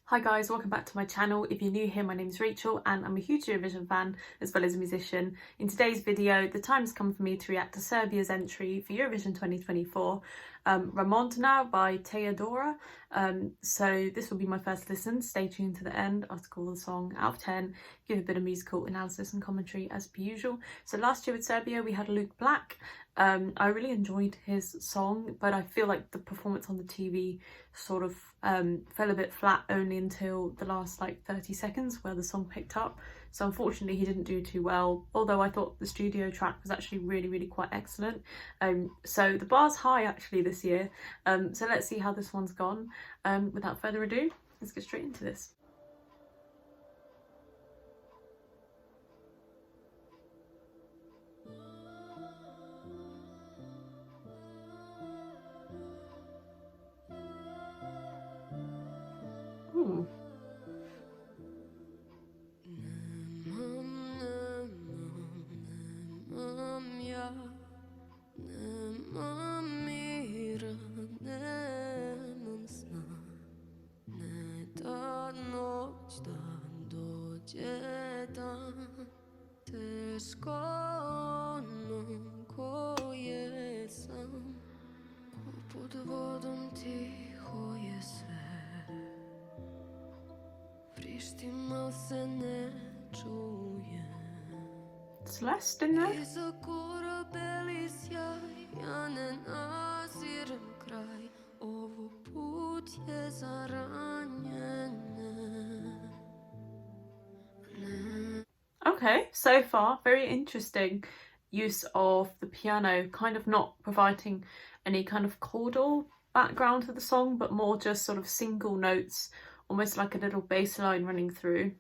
Hi guys, welcome back to my channel. If you're new here, my name is Rachel and I'm a huge Eurovision fan as well as a musician. In today's video, the time's come for me to react to Serbia's entry for Eurovision 2024, Ramonda by Teya Dora. So this will be my first listen. Stay tuned to the end. I'll score the song out of 10, give a bit of musical analysis and commentary as per usual. So last year with Serbia, we had Luke Black. I really enjoyed his song, but I feel like the performance on the TV sort of fell a bit flat only until the last 30 seconds where the song picked up. So unfortunately he didn't do too well, although I thought the studio track was actually really quite excellent. So the bar's high actually this year. So let's see how this one's gone. Without further ado, let's get straight into this. Ooh. Celeste in there? Okay, so far very interesting use of the piano, kind of not providing any kind of chordal background to the song, but more just sort of single notes, almost like a little bass line running through.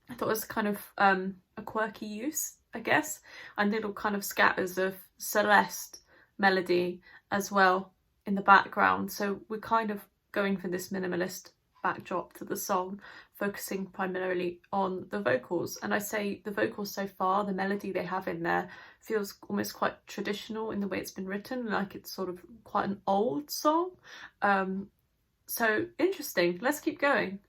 I thought it was kind of a quirky use, I guess, and little kind of scatters of Celeste melody as well in the background. So we're kind of going for this minimalist backdrop to the song, focusing primarily on the vocals. And I say the vocals so far, the melody they have in there feels almost quite traditional in the way it's been written, like it's sort of quite an old song. So interesting. Let's keep going.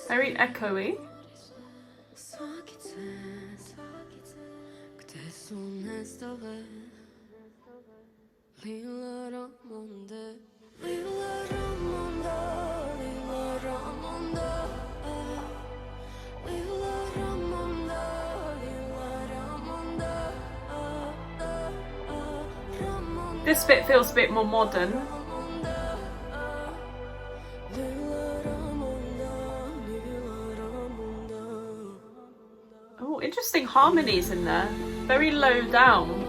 Very echoey. This bit feels a bit more modern. Oh, interesting harmonies in there. Very low down.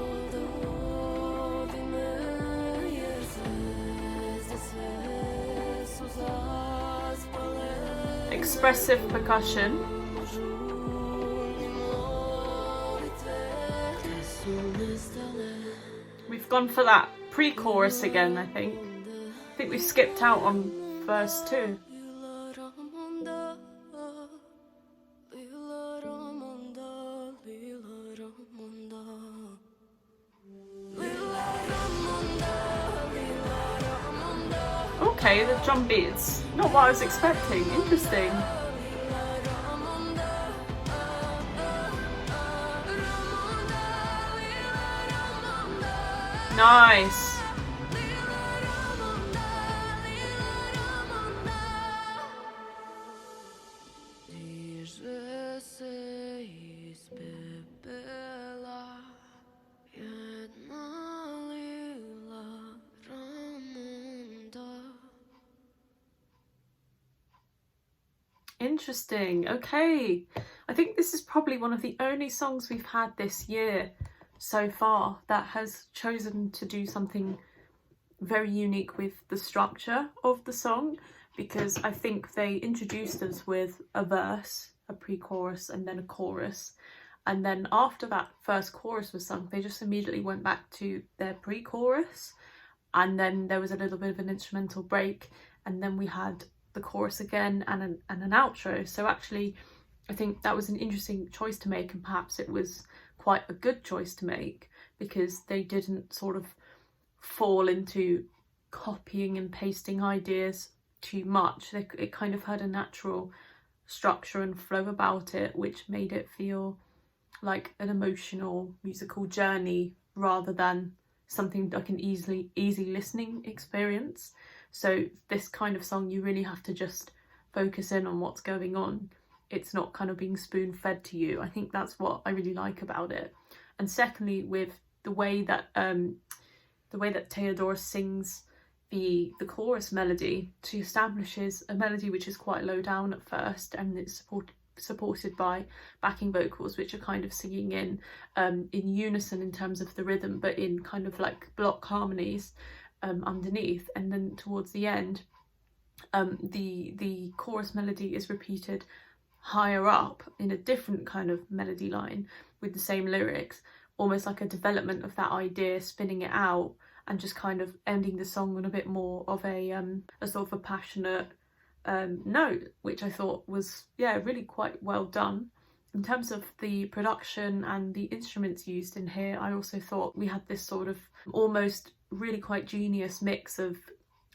Expressive percussion. We've gone for that pre-chorus again, I think. I think we've skipped out on verse 2. Okay, the drum beats. Not what I was expecting. Interesting. Nice. Interesting. Okay. I think this is probably one of the only songs we've had this year so far that has chosen to do something very unique with the structure of the song, because I think they introduced us with a verse, a pre-chorus, and then a chorus. And then after that first chorus was sung, they just immediately went back to their pre-chorus. And then there was a little bit of an instrumental break. And then we had the chorus again and an outro. So actually I think that was an interesting choice to make, and perhaps it was quite a good choice to make, because they didn't sort of fall into copying and pasting ideas too much. It kind of had a natural structure and flow about it, which made it feel like an emotional musical journey rather than something like an easy listening experience. So this kind of song, you really have to just focus in on what's going on. It's not kind of being spoon fed to you. I think that's what I really like about it. And secondly, with the way that Teya Dora sings the chorus melody, she establishes a melody which is quite low down at first, and it's supported by backing vocals which are kind of singing in unison in terms of the rhythm, but in kind of like block harmonies underneath. And then towards the end, the chorus melody is repeated higher up in a different kind of melody line with the same lyrics, almost like a development of that idea, spinning it out and just kind of ending the song on a bit more of a sort of a passionate note, which I thought was, yeah, really quite well done. In terms of the production and the instruments used in here, I also thought we had this sort of almost really quite genius mix of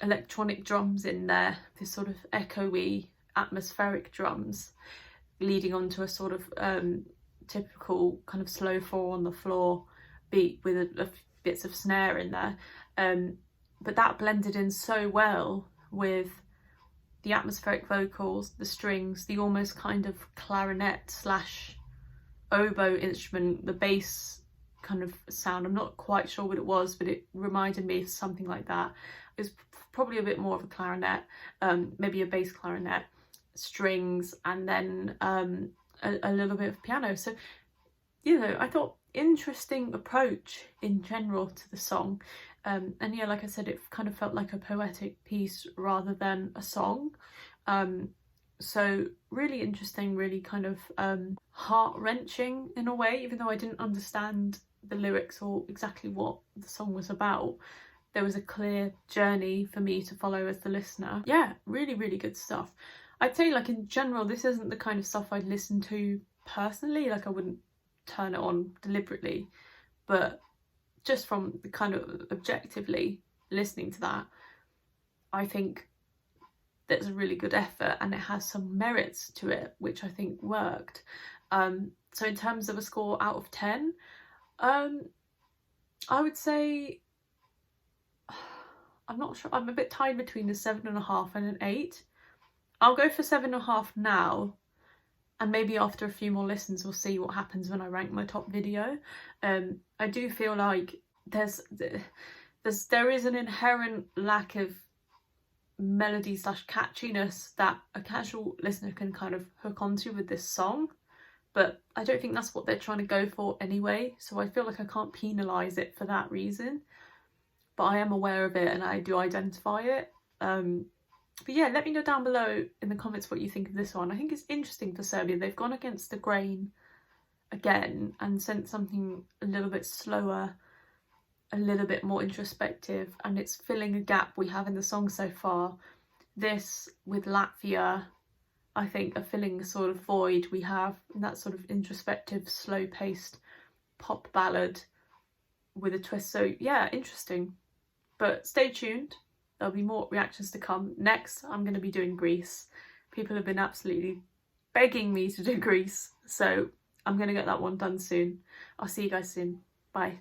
electronic drums in there, this sort of echoey atmospheric drums leading on to a sort of typical kind of slow 4 on the floor beat with a bits of snare in there, but that blended in so well with the atmospheric vocals, the strings, the almost kind of clarinet slash oboe instrument, the bass kind of sound. I'm not quite sure what it was, but it reminded me of something like that. It was probably a bit more of a clarinet, maybe a bass clarinet, strings, and then a little bit of piano. So, you know, I thought interesting approach in general to the song. And yeah, like I said, it kind of felt like a poetic piece rather than a song. So really interesting, really kind of heart-wrenching in a way, even though I didn't understand the lyrics or exactly what the song was about. There was a clear journey for me to follow as the listener. Yeah, really, really good stuff. I'd say, like, in general, this isn't the kind of stuff I'd listen to personally. Like, I wouldn't turn it on deliberately, but just from the kind of objectively listening to that, I think there's a really good effort and it has some merits to it, which I think worked. So in terms of a score out of 10, I would say, I'm not sure, I'm a bit tied between a 7.5 and an 8. I'll go for 7.5 now, and maybe after a few more listens we'll see what happens when I rank my top video. I do feel like there is an inherent lack of melody slash catchiness that a casual listener can kind of hook onto with this song, but I don't think that's what they're trying to go for anyway, so I feel like I can't penalise it for that reason. But I am aware of it and I do identify it. But yeah, let me know down below in the comments what you think of this one. I think it's interesting for Serbia. They've gone against the grain again and sent something a little bit slower, a little bit more introspective, and it's filling a gap we have in the song so far. This with Latvia, I think, are filling a sort of void we have in that sort of introspective, slow-paced pop ballad with a twist. So yeah, interesting. But stay tuned. There'll be more reactions to come. Next, I'm going to be doing Greece. People have been absolutely begging me to do Greece, so I'm going to get that one done soon. I'll see you guys soon. Bye.